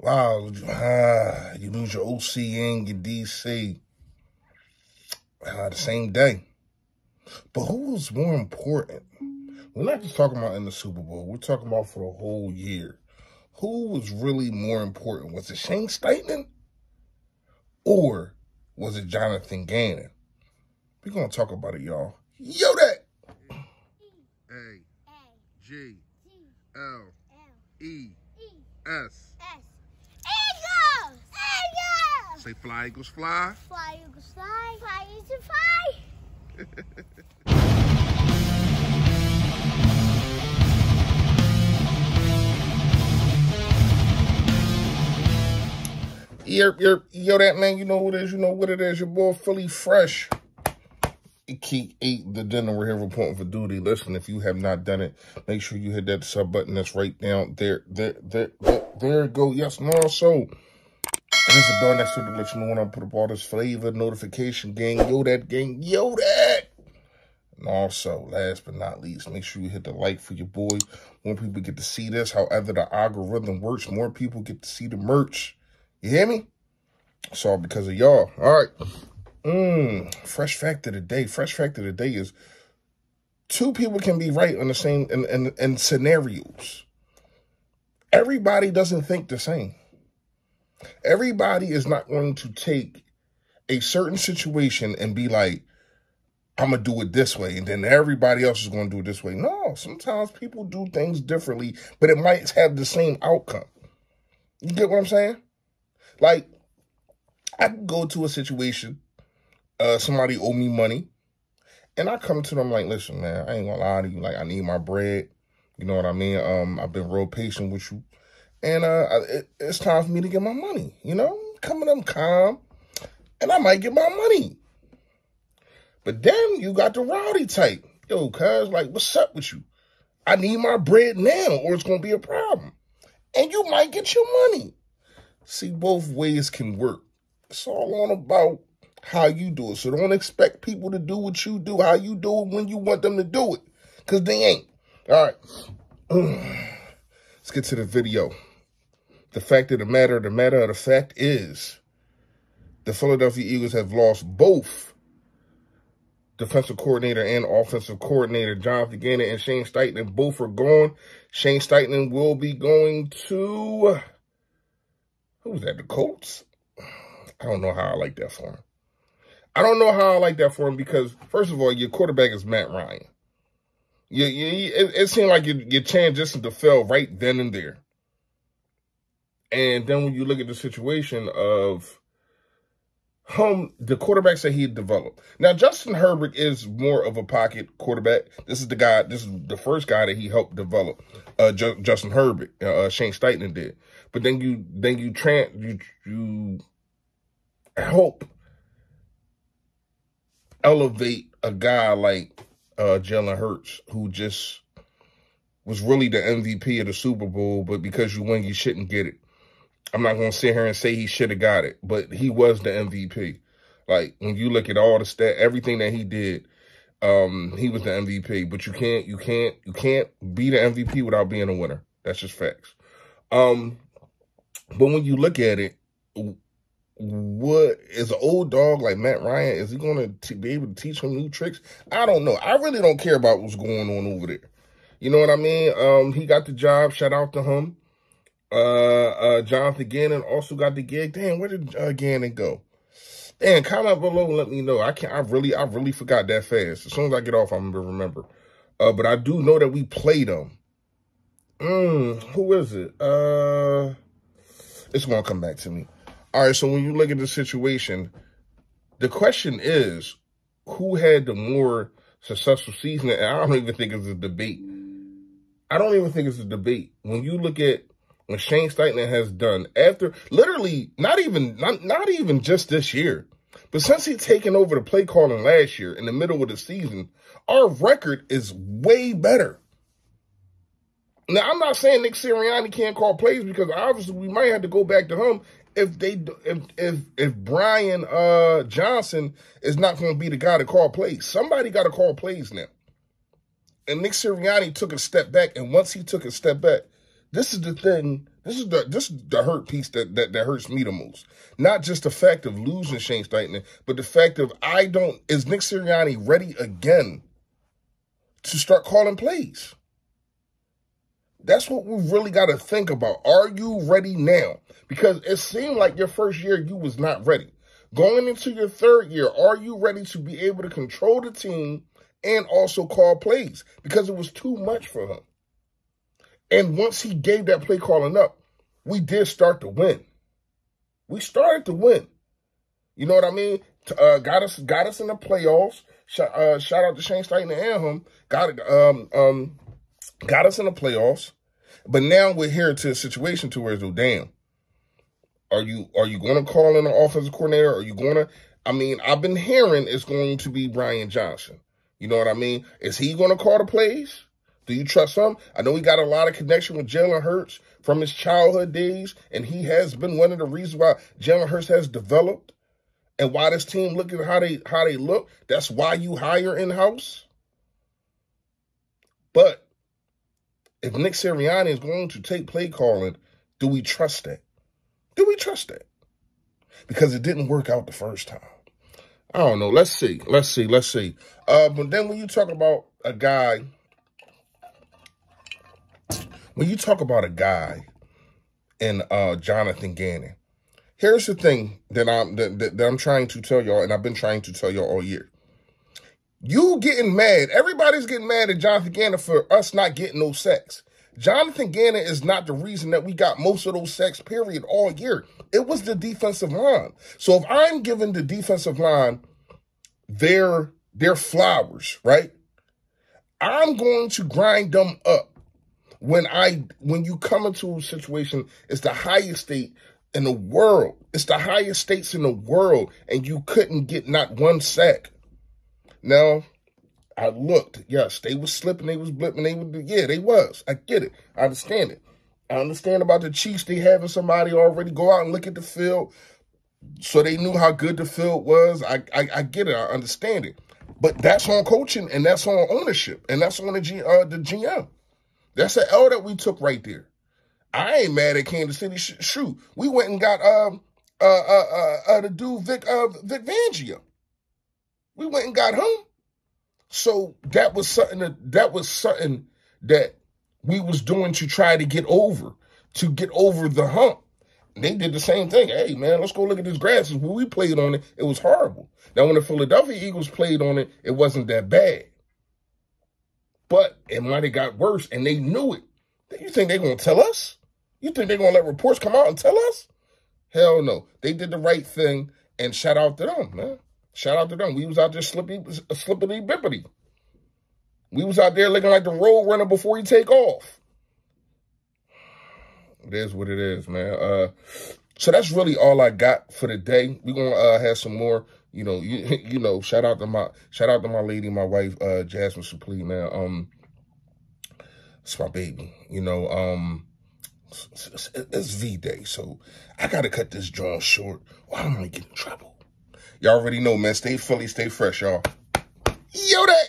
Wow, you lose your OC and your DC the same day. But who was more important? We're not just talking about in the Super Bowl. We're talking about for the whole year. Who was really more important? Was it Shane Steichen? Or was it Jonathan Gannon? We're going to talk about it, y'all. Yo, that! A-G-L-E-S. Eagles! Eagles! Say fly, Eagles, fly. Fly, Eagles, fly. Fly, Eagles, fly. Yo, that man, you know what it is. You know what it is. Your boy, Philly Fresh. Keep ate the dinner. We're here reporting for duty. Listen, if you have not done it, make sure you hit that sub button that's right down there. There it go. Yes, and also, there's a bell next to it to let you know when I put up all this flavor, notification, gang. Yo, that gang. Yo, that. And also, last but not least, make sure you hit the like for your boy. More people get to see this. However the algorithm works, more people get to see the merch. You hear me? It's all because of y'all. All right. Fresh fact of the day. Fresh fact of the day is 2 people can be right on the same in scenarios. Everybody doesn't think the same. Everybody is not going to take a certain situation and be like, I'm going to do it this way, and then everybody else is going to do it this way. No, sometimes people do things differently, but it might have the same outcome. You get what I'm saying? Like, I can go to a situation, somebody owe me money, and I come to them like, listen, man, I ain't gonna lie to you. Like, I need my bread. You know what I mean? I've been real patient with you, and it's time for me to get my money. You know, come to them calm, and I might get my money. But then you got the rowdy type. Yo, cuz, like, what's up with you? I need my bread now, or it's gonna be a problem. And you might get your money. See, both ways can work. It's all on about how you do it. So don't expect people to do what you do, how you do it, when you want them to do it. Because they ain't. All right. Let's get to the video. The fact of the matter of the fact is the Philadelphia Eagles have lost both defensive coordinator and offensive coordinator, Jonathan Gannon and Shane Steichen. Both are gone. Shane Steichen will be going to... Who was that, the Colts? I don't know how I like that for him. I don't know how I like that for him because, first of all, your quarterback is Matt Ryan. It seemed like your transition to fail right then and there. And then when you look at the situation of the quarterbacks that he had developed. Now, Justin Herbert is more of a pocket quarterback. This is the first guy that he helped develop, Justin Herbert. Shane Steichen did. But then you help elevate a guy like Jalen Hurts, who just was really the MVP of the Super Bowl, but because you win, you shouldn't get it. I'm not going to sit here and say he should have got it, but he was the MVP. Like, when you look at all the everything that he did, he was the MVP. But you can't be the MVP without being a winner. That's just facts. But when you look at it, what is an old dog like Matt Ryan? Is he going to be able to teach him new tricks? I don't know. I really don't care about what's going on over there. You know what I mean? He got the job. Shout out to him. Jonathan Gannon also got the gig. Damn, where did Gannon go? Damn, comment below and let me know. I really forgot that fast. As soon as I get off, I'm gonna remember. But I do know that we played them. Who is it? It's gonna come back to me. All right, so when you look at the situation, the question is, who had the more successful season? And I don't even think it's a debate. When you look at what Shane Steichen has done after literally not even just this year, but since he's taken over the play calling last year in the middle of the season, our record is way better. Now, I'm not saying Nick Sirianni can't call plays because obviously we might have to go back to him if Brian Johnson is not going to be the guy to call plays. Somebody got to call plays now. And Nick Sirianni took a step back, and once he took a step back, this is the thing. This is the hurt piece that hurts me the most. Not just the fact of losing Shane Steichen, but the fact of is Nick Sirianni ready again to start calling plays? That's what we really got to think about. Are you ready now? Because it seemed like your first year you was not ready. Going into your third year, are you ready to be able to control the team and also call plays? Because it was too much for him. And once he gave that play calling up, we did start to win. We started to win. You know what I mean? Got us in the playoffs. Shout out to Shane Steichen and him. Got us in the playoffs. But now we're here to a situation to where it's, damn. Are you going to call in an offensive coordinator? Are you going to? I mean, I've been hearing it's going to be Brian Johnson. You know what I mean? Is he going to call the plays? Do you trust him? I know he got a lot of connection with Jalen Hurts from his childhood days, and he has been one of the reasons why Jalen Hurts has developed and why this team look at how they look. That's why you hire in-house. But if Nick Sirianni is going to take play calling, do we trust that? Do we trust that? Because it didn't work out the first time. I don't know. Let's see. But then when you talk about a guy, in Jonathan Gannon, here's the thing that I'm trying to tell y'all, and I've been trying to tell y'all all year. You getting mad. Everybody's getting mad at Jonathan Gannon for us not getting those sacks. Jonathan Gannon is not the reason that we got most of those sacks, period, all year. It was the defensive line. So if I'm giving the defensive line their flowers, right, I'm going to grind them up. When you come into a situation, it's the highest state in the world. It's the highest states in the world, and you couldn't get not one sack. Now, I looked. Yes, they was slipping, they was blipping, they was. I get it. I understand it. I understand about the Chiefs. They having somebody already go out and look at the field, so they knew how good the field was. I get it. I understand it. But that's on coaching, and that's on ownership, and that's on the GM. That's an L that we took right there. I ain't mad at Kansas City. Shoot, we went and got the dude Vic Fangio. We went and got him. So that was something that we was doing to try to get over the hump. And they did the same thing. Hey man, let's go look at this grass. When we played on it, it was horrible. Now when the Philadelphia Eagles played on it, it wasn't that bad. But it might have got worse, and they knew it. You think they're going to tell us? You think they're going to let reports come out and tell us? Hell no. They did the right thing, and shout out to them, man. Shout out to them. We was out there slippity-bippity. We was out there looking like the road runner before you take off. It is what it is, man. So that's really all I got for the day. We're going to have some more. You know, shout out to my lady, my wife, Jasmine Suplee, man. It's my baby. You know, it's V-Day, so I gotta cut this joint short, or I'm gonna get in trouble. Y'all already know, man. Stay Philly, stay fresh, y'all. Yo, that.